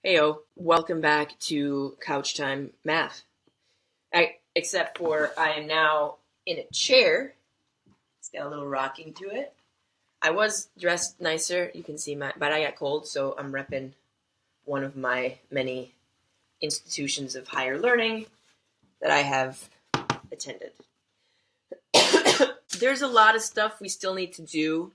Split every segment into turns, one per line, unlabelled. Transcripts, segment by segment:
Heyo, welcome back to Couch Time Math. Except for I am now in a chair. It's got a little rocking to it. I was dressed nicer, you can see but I got cold, so I'm repping one of my many institutions of higher learning that I have attended. There's a lot of stuff we still need to do.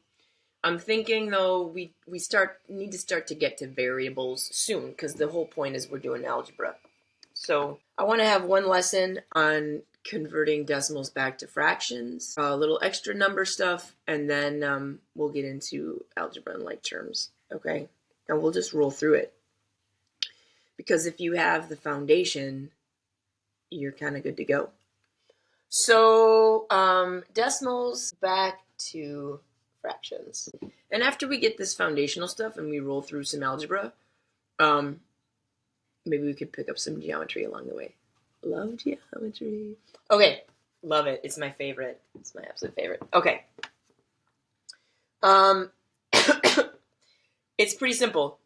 I'm thinking though we need to start to get to variables soon, because the whole point is we're doing algebra. So I want to have one lesson on converting decimals back to fractions, a little extra number stuff, and then we'll get into algebra and like terms, okay? And we'll just roll through it. Because if you have the foundation, you're kind of good to go. So decimals back to fractions. And after we get this foundational stuff and we roll through some algebra, maybe we could pick up some geometry along the way. Love geometry. Okay, love it. It's my favorite. It's my absolute favorite. Okay. It's pretty simple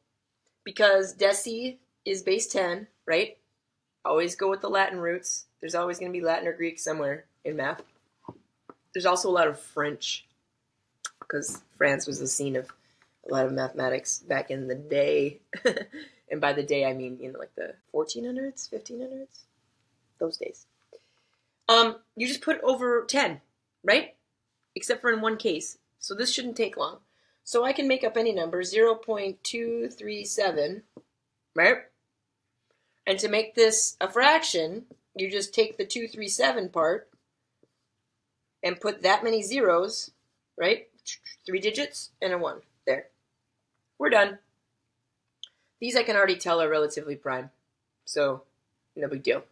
because deci is base 10, right? Always go with the Latin roots. There's always going to be Latin or Greek somewhere in math. There's also a lot of French because France was the scene of a lot of mathematics back in the day. And by the day, I mean, like the 1400s, 1500s, those days. You just put over 10, right? Except for in one case. So this shouldn't take long. So I can make up any number, 0.237, right? And to make this a fraction, you just take the 237 part and put that many zeros, right? 3 digits and a 1. There. We're done. These I can already tell are relatively prime, so no big deal.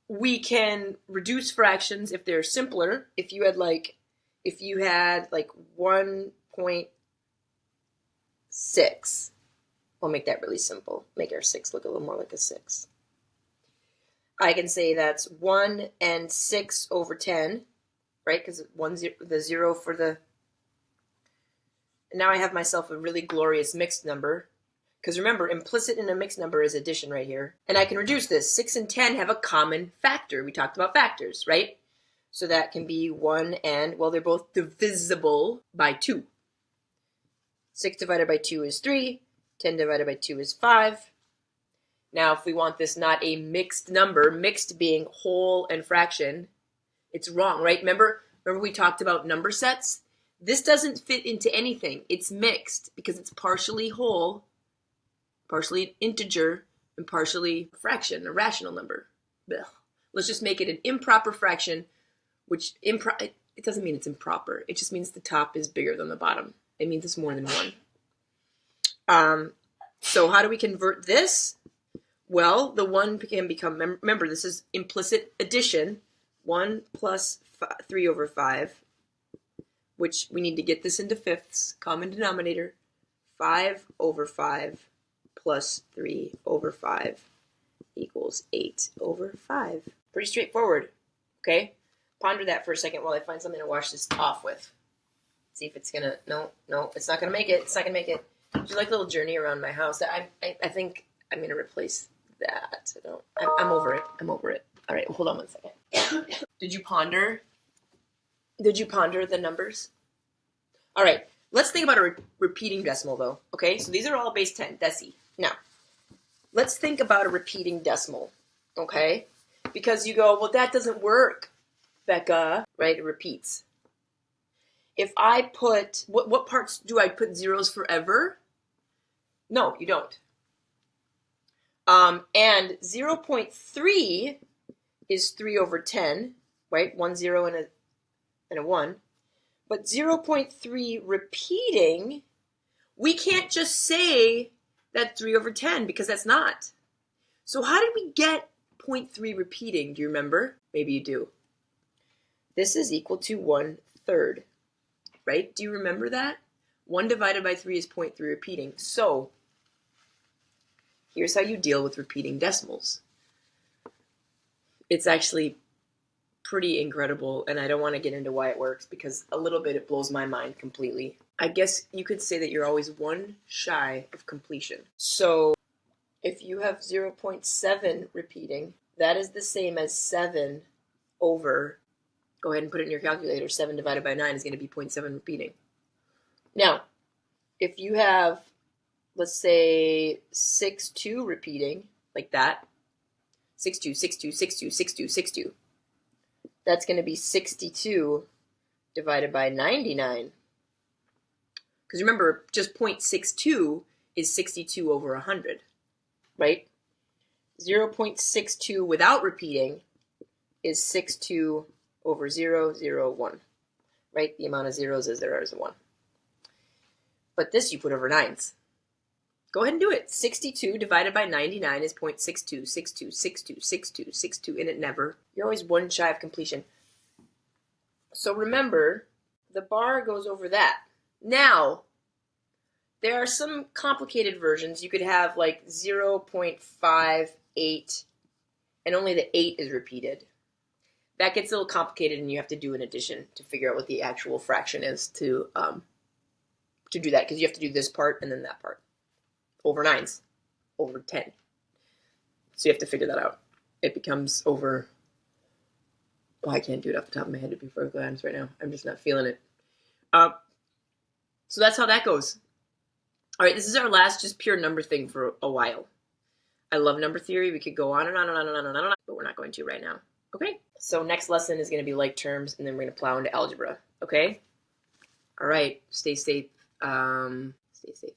We can reduce fractions if they're simpler. If you had like 1.6, we'll make that really simple. Make our 6 look a little more like a 6. I can say that's 1 and 6 over 10, right? Because the 0 for the... And now I have myself a really glorious mixed number. Because remember, implicit in a mixed number is addition right here. And I can reduce this. 6 and 10 have a common factor. We talked about factors, right? So that can be 1 and, well, they're both divisible by 2. 6 divided by 2 is 3. 10 divided by 2 is 5. Now, if we want this not a mixed number, mixed being whole and fraction, it's wrong, right? Remember we talked about number sets? This doesn't fit into anything. It's mixed because it's partially whole, partially an integer, and partially a fraction, a rational number. Ugh. Let's just make it an improper fraction, which it doesn't mean it's improper. It just means the top is bigger than the bottom. It means it's more than 1. So how do we convert this? Well, the 1 can become, remember, this is implicit addition. 1 plus 3 over 5, which we need to get this into fifths, common denominator. 5 over 5 plus 3 over 5 equals 8 over 5. Pretty straightforward, okay? Ponder that for a second while I find something to wash this off with. See if it's gonna, no, it's not gonna make it. It's not gonna make it. Just like a little journey around my house. I think I'm gonna replace that. I'm over it. All right, hold on one second. Did you ponder the numbers? All right, let's think about a repeating decimal though, okay? So these are all base 10, deci. Now, let's think about a repeating decimal, okay? Because you go, well, that doesn't work, Becca, right? It repeats. If I put, what parts do I put zeros forever? No, you don't. And 0.3 is 3 over 10, right? 1 0 and a 1. But 0.3 repeating, we can't just say that's 3 over 10 because that's not. So how did we get 0.3 repeating? Do you remember? Maybe you do. This is equal to 1/3, right? Do you remember that? 1 divided by 3 is 0.3 repeating. So here's how you deal with repeating decimals. It's actually pretty incredible, and I don't want to get into why it works because a little bit it blows my mind completely. I guess you could say that you're always one shy of completion. So if you have 0.7 repeating, that is the same as 7 over, go ahead and put it in your calculator, 7 divided by 9 is going to be 0.7 repeating. Now, if you have, let's say, 6-2 repeating, like that, 6-2, 6-2, 6-2, 6-2, 6-2, that's going to be 62 divided by 99. Because remember, just 0.62 is 62 over 100, right? 0.62 without repeating is 62 over 0, 0, 1, right? The amount of zeros as there is a 1. But this you put over 9s. Go ahead and do it. 62 divided by 99 is 0.62, 62, 62, 62, 62, and it never. You're always one shy of completion. So remember, the bar goes over that. Now, there are some complicated versions. You could have like 0.58, and only the 8 is repeated. That gets a little complicated, and you have to do an addition to figure out what the actual fraction is to do that, because you have to do this part and then that part. Over 9s, over 10. So you have to figure that out. It becomes over, well, I can't do it off the top of my head, to be perfectly honest right now. I'm just not feeling it. So that's how that goes. All right, this is our last just pure number thing for a while. I love number theory. We could go on and on and on and on and on, but we're not going to right now. Okay? So next lesson is going to be like terms, and then we're going to plow into algebra. Okay? All right. Stay safe. Stay safe.